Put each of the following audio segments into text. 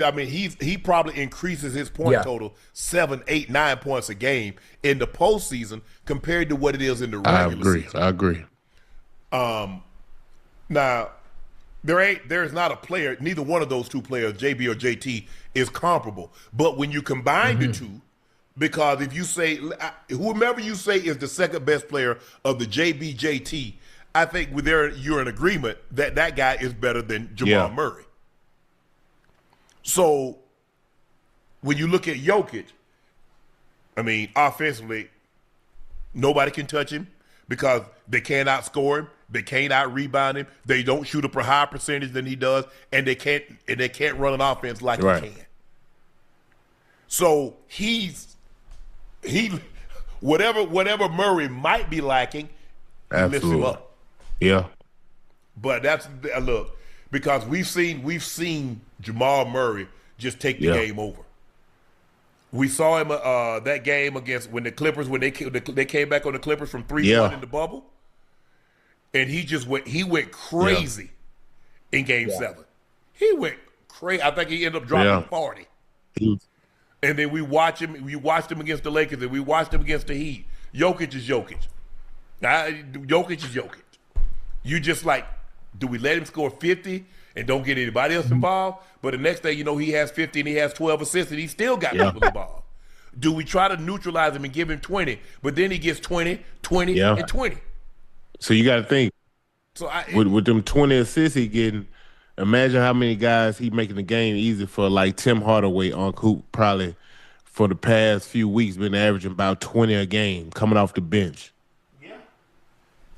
I mean, he probably increases his point Yeah. total 7, 8, 9 points a game in the postseason compared to what it is in the I regular agree. season. I agree. Now, there's not a player, neither one of those two players, JB or JT, is comparable. But when you combine the two, because if you say whomever you say is the second best player of the JB JT, I think you're in agreement that that guy is better than Jamal Murray. So when you look at Jokic, I mean, offensively, nobody can touch him because they can't outscore him, they can't out-rebound him, they don't shoot up a higher percentage than he does, and they can't run an offense like he can. So he whatever Murray might be lacking, he lifts him up. Yeah. But that's look, because we've seen Jamal Murray just take the game over. We saw him that game against when the Clippers they came back on the Clippers from 3-1 in the bubble, and he went crazy in Game 7. He went crazy. I think he ended up dropping 40. And then we watched him against the Lakers, and we watched him against the Heat. Jokic is Jokic. Jokic is Jokic. You just like, do we let him score 50 and don't get anybody else involved? But the next day, he has 50 and he has 12 assists and he still got people involved. Do we try to neutralize him and give him 20, but then he gets 20, 20, and 20? So you got to think, with them 20 assists he getting, imagine how many guys he making the game easy for, like Tim Hardaway on who probably for the past few weeks been averaging about 20 a game coming off the bench.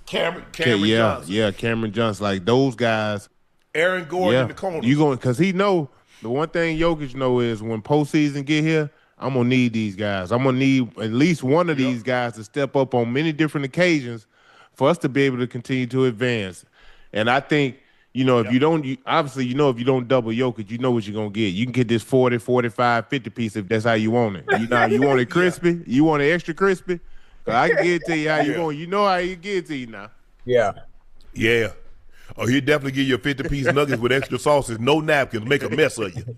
Cameron Johnson. Yeah, Cameron Johnson. Like those guys. Aaron Gordon in the corner. Because he know the one thing Jokic know is when postseason get here, I'm gonna need these guys. I'm gonna need at least one of these guys to step up on many different occasions for us to be able to continue to advance. And I think, if you don't, obviously, if you don't double Jokic, you know what you're gonna get. You can get this 40, 45, 50 piece if that's how you want it. You want it crispy? You want it extra crispy? I can get it to you how you want. You know how you get it to you now. Yeah. Yeah. Oh, he'll definitely give you a 50-piece nuggets with extra sauces, no napkins, make a mess of you.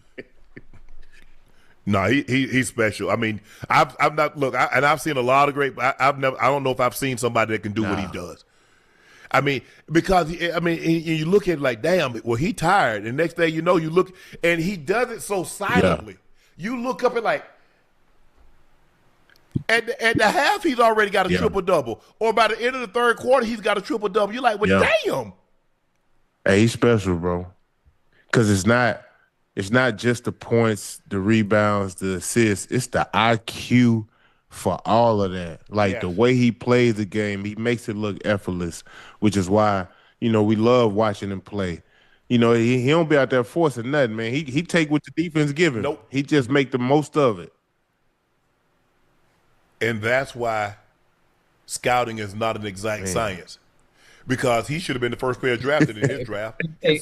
No, he's special. I mean, I've not look, and I've seen a lot of great. I don't know if I've seen somebody that can do what he does. I mean, because you look at it like, damn, well, he tired, and next thing you know, you look, and he does it so silently. You look up and like. At the half, he's already got a triple-double. Or by the end of the third quarter, he's got a triple-double. You're like, well, damn. Hey, he's special, bro. Because it's not just the points, the rebounds, the assists. It's the IQ for all of that. Like the way he plays the game, he makes it look effortless, which is why, we love watching him play. He don't be out there forcing nothing, man. He take what the defense give him. Nope. He just make the most of it. And that's why scouting is not an exact science. Because he should have been the first player drafted in his draft. They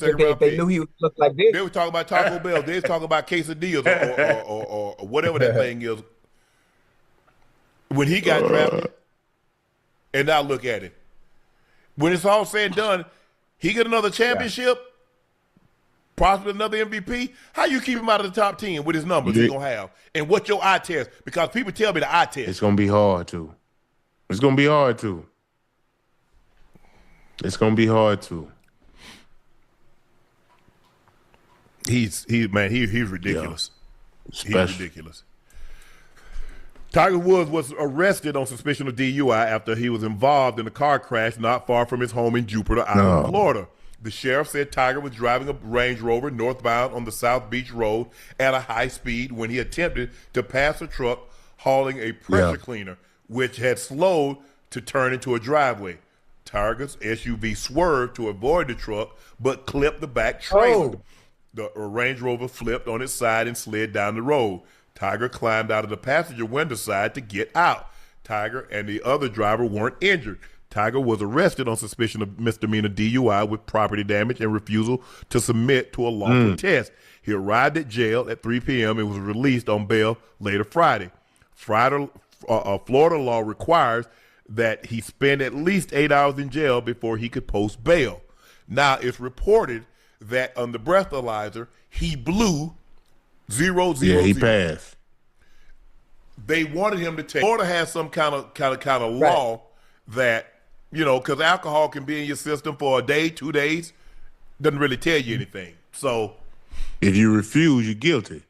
knew he would look like this. They were talking about Taco Bell. They were talking about quesadillas or whatever that thing is. When he got drafted, and now look at him. When it's all said and done, he get another championship, possibly another MVP. How you keep him out of the top 10 with his numbers he's going to have? And what your eye test? Because people tell me the eye test. It's going to be hard, too. It's going to be hard, too. It's going to be hard, too. He's ridiculous. Special. He's ridiculous. Tiger Woods was arrested on suspicion of DUI after he was involved in a car crash not far from his home in Jupiter Island, Florida. The sheriff said Tiger was driving a Range Rover northbound on the South Beach Road at a high speed when he attempted to pass a truck hauling a pressure cleaner, which had slowed to turn into a driveway. Tiger's SUV swerved to avoid the truck, but clipped the back trailer. The Range Rover flipped on its side and slid down the road. Tiger climbed out of the passenger window side to get out. Tiger and the other driver weren't injured. Tiger was arrested on suspicion of misdemeanor DUI with property damage and refusal to submit to a lawful test. He arrived at jail at 3 p.m. and was released on bail later Friday. Florida law requires that he spend at least 8 hours in jail before he could post bail. Now, it's reported that on the breathalyzer, he blew 0, 0, Yeah, he 0. passed. They wanted him to take. Florida has some kind of law that, you know, because alcohol can be in your system for a day, 2 days, doesn't really tell you anything. So if you refuse, you're guilty.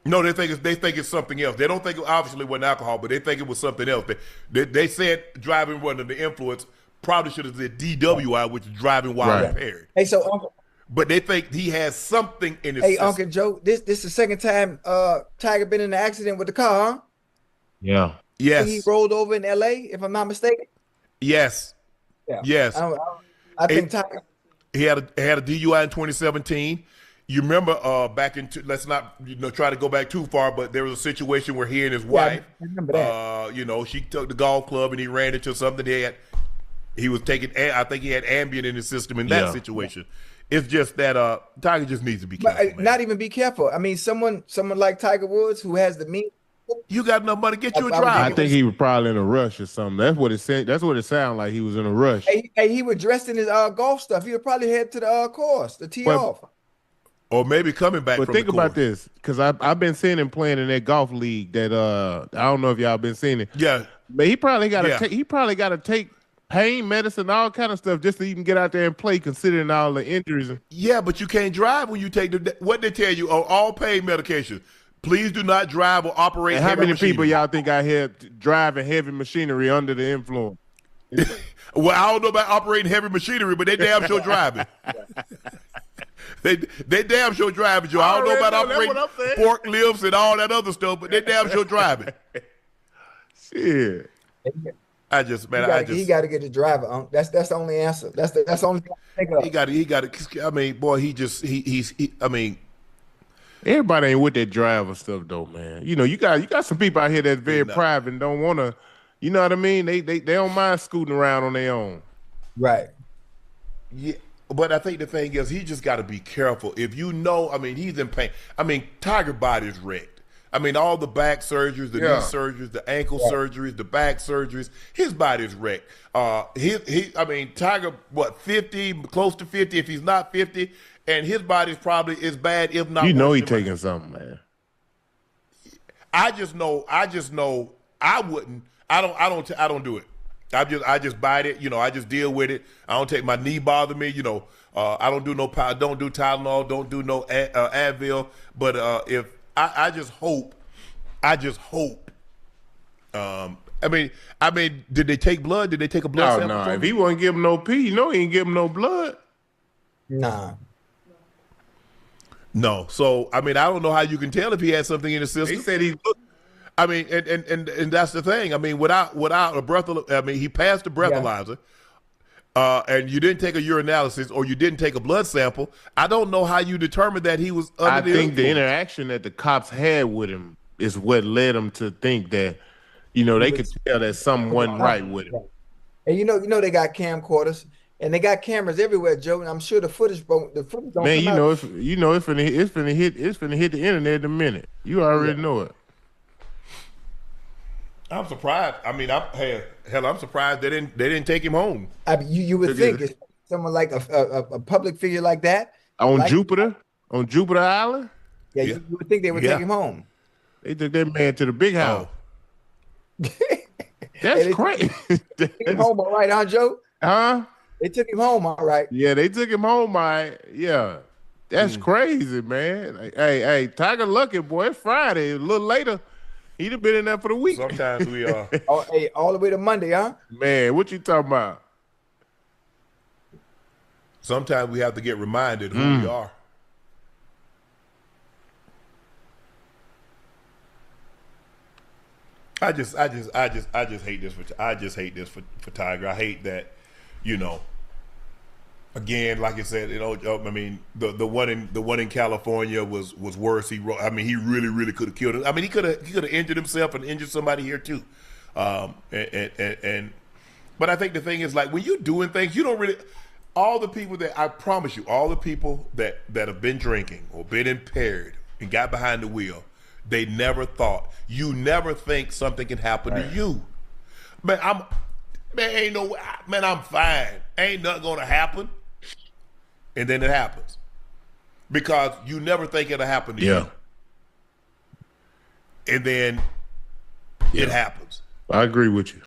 No, they think it's something else. They don't think obviously it wasn't alcohol, but they think it was something else. They said driving under the influence probably should have said DWI, which is driving while impaired. Hey, so Uncle, but they think he has something in his hey, system. Uncle Joe, this the second time Tiger been in an accident with the car, huh? Yeah. Yes. He rolled over in LA, if I'm not mistaken. Yes. Yeah. Yes. I think Tiger. He had a DUI in 2017. You remember back in let's not try to go back too far, but there was a situation where he and his wife, I remember that. she took the golf club and he ran into something. He was taking, I think he had Ambien in his system in that situation. It's just that Tiger just needs to be careful. But not even be careful. I mean, someone like Tiger Woods who has the means. You got enough money, get you a driver. I think he was probably in a rush or something. That's what it said. That's what it sounded like. He was in a rush. Hey, he was dressed in his golf stuff. He would probably head to the course, the tee off. Or maybe coming back. But think about this, because I've been seeing him playing in that golf league. That I don't know if y'all been seeing it. Yeah, but he probably got to take pain medicine, all kind of stuff, just to even get out there and play, considering all the injuries. Yeah, but you can't drive when you take what they tell you. All pain medication. Please do not drive or operate. And how many people y'all think I had driving heavy machinery under the influence? Well, I don't know about operating heavy machinery, but they damn sure driving. They damn sure driving, Joe. I don't know about operating forklifts and all that other stuff, but they damn sure driving. Shit. He got to get the driver. That's the only answer. That's the only thing I think of. He got to. I mean, boy, he's. I mean, everybody ain't with that driver stuff though, man. You know, you got some people out here that's very private and don't want to. You know what I mean? They don't mind scooting around on their own. Right. Yeah. But I think the thing is, he just got to be careful. If you know, I mean, he's in pain. I mean, Tiger body is wrecked. I mean, all the back surgeries, the knee surgeries, the ankle surgeries, the back surgeries, his body is wrecked. I mean, Tiger, 50, close to 50, if he's not 50, and his body's probably as bad, if not worse. You know he's taking something, man. I just know I wouldn't. I don't do it. I just bite it, I just deal with it. I don't take my knee bother me, I don't do no don't do Tylenol, don't do no Advil. But if I just hope. I mean, did they take blood? Did they take a blood sample? No. If he wasn't giving no pee, he ain't giving no blood. Nah. No. So I mean, I don't know how you can tell if he had something in his system. They said he looked. I mean, and that's the thing. I mean, without a he passed the breathalyzer, and you didn't take a urinalysis or you didn't take a blood sample. I don't know how you determined that he was under the influence. The interaction that the cops had with him is what led them to think that, they could tell that something wasn't right with him. And you know they got camcorders and they got cameras everywhere, Joe. And I'm sure the footage don't Man, come it's finna hit the internet in a minute. You already know it. I'm surprised. I mean, I'm surprised they didn't take him home. You would think it's someone like a public figure like that on Jupiter Island. Yeah, you would think they would take him home. They took that man to the big house. That's crazy. They took him home all right, huh, Joe? Huh? They took him home all right. Yeah, they took him home all right. Yeah, that's crazy, man. Hey, Tiger lucky, boy. It's Friday. A little later. He'd have been in there for the week. Sometimes we are. All the way to Monday, huh? Man, what you talking about? Sometimes we have to get reminded who we are. I just hate this for Tiger. I hate that, Again, like I said, I mean, the one in California was worse. He really could have killed him. I mean, he could have injured himself and injured somebody here too. But I think the thing is, like, when you're doing things, you don't really. All the people I promise you, all the people that have been drinking or been impaired and got behind the wheel, they never thought. You never think something can happen to you. Man, I'm fine. Ain't nothing gonna happen. And then it happens. because you never think it'll happen to you. And then it happens. I agree with you.